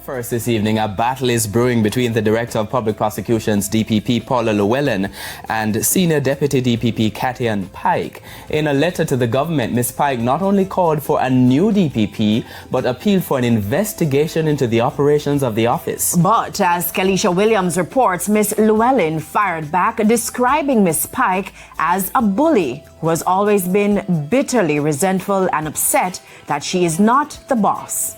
First this evening, a battle is brewing between the Director of Public Prosecution's DPP, Paula Llewellyn, and Senior Deputy DPP, Catherine Pike. In a letter to the government, Ms. Pike not only called for a new DPP, but appealed for an investigation into the operations of the office. But as Kelisha Williams reports, Ms. Llewellyn fired back, describing Ms. Pike as a bully who has always been bitterly resentful and upset that she is not the boss.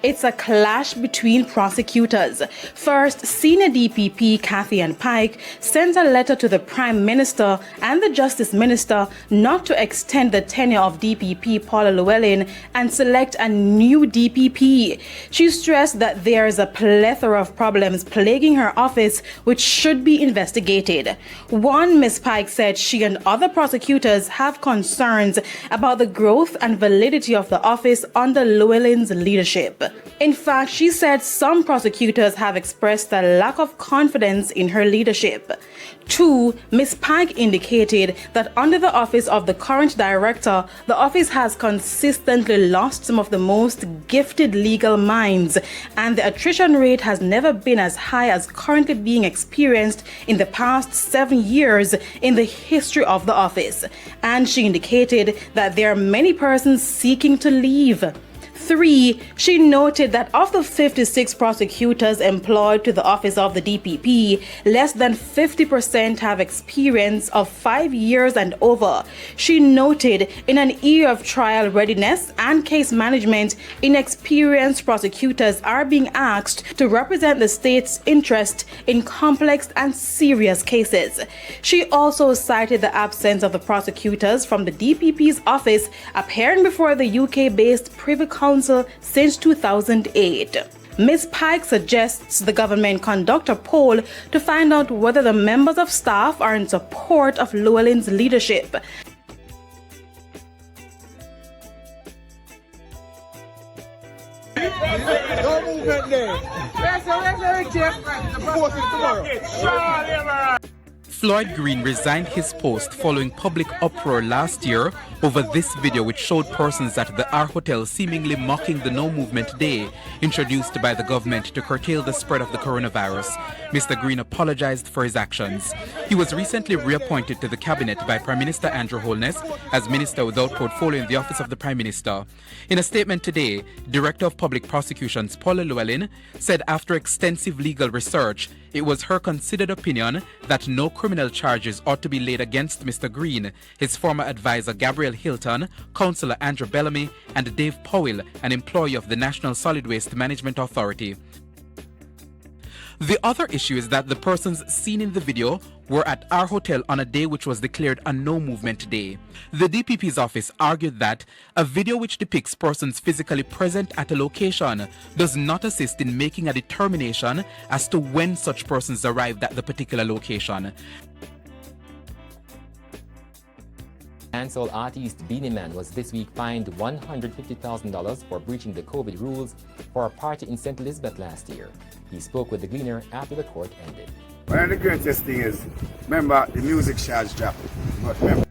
It's a clash between prosecutors. First, Senior DPP Catherine Pike sent a letter to the Prime Minister and the Justice Minister not to extend the tenure of DPP Paula Llewellyn and select a new DPP. She stressed that there is a plethora of problems plaguing her office which should be investigated. One, Ms. Pike said she and other prosecutors have concerns about the growth and validity of the office under Llewellyn's leadership. In fact, she said some prosecutors have expressed a lack of confidence in her leadership. Two, Ms. Pike indicated that under the office of the current director, the office has consistently lost some of the most gifted legal minds, and the attrition rate has never been as high as currently being experienced in the past 7 years in the history of the office. And she indicated that there are many persons seeking to leave. Three, she noted that of the 56 prosecutors employed to the office of the DPP, less than 50% have experience of 5 years and over. She noted in an era of trial readiness and case management, inexperienced prosecutors are being asked to represent the state's interest in complex and serious cases. She also cited the absence of the prosecutors from the DPP's office appearing before the UK-based Privy Council since 2008. Ms. Pike suggests the government conduct a poll to find out whether the members of staff are in support of Llewellyn's leadership. No movement there. Floyd Green resigned his post following public uproar last year over this video which showed persons at the R Hotel seemingly mocking the No Movement Day introduced by the government to curtail the spread of the coronavirus. Mr. Green apologized for his actions. He was recently reappointed to the cabinet by Prime Minister Andrew Holness as Minister without portfolio in the Office of the Prime Minister. In a statement today, Director of Public Prosecutions Paula Llewellyn said after extensive legal research, it was her considered opinion that no criminal charges ought to be laid against Mr. Green, his former advisor Gabriel Hilton, Councillor Andrew Bellamy, and Dave Powell, an employee of the National Solid Waste Management Authority. The other issue is that the persons seen in the video were at our hotel on a day which was declared a no movement day. The DPP's office argued that a video which depicts persons physically present at a location does not assist in making a determination as to when such persons arrived at the particular location. Dancehall artist Beanie Man was this week fined $150,000 for breaching the COVID rules for a party in St. Elizabeth last year. He spoke with the Gleaner after the court ended. One of the greatest things is, remember, the music charge dropped. But remember,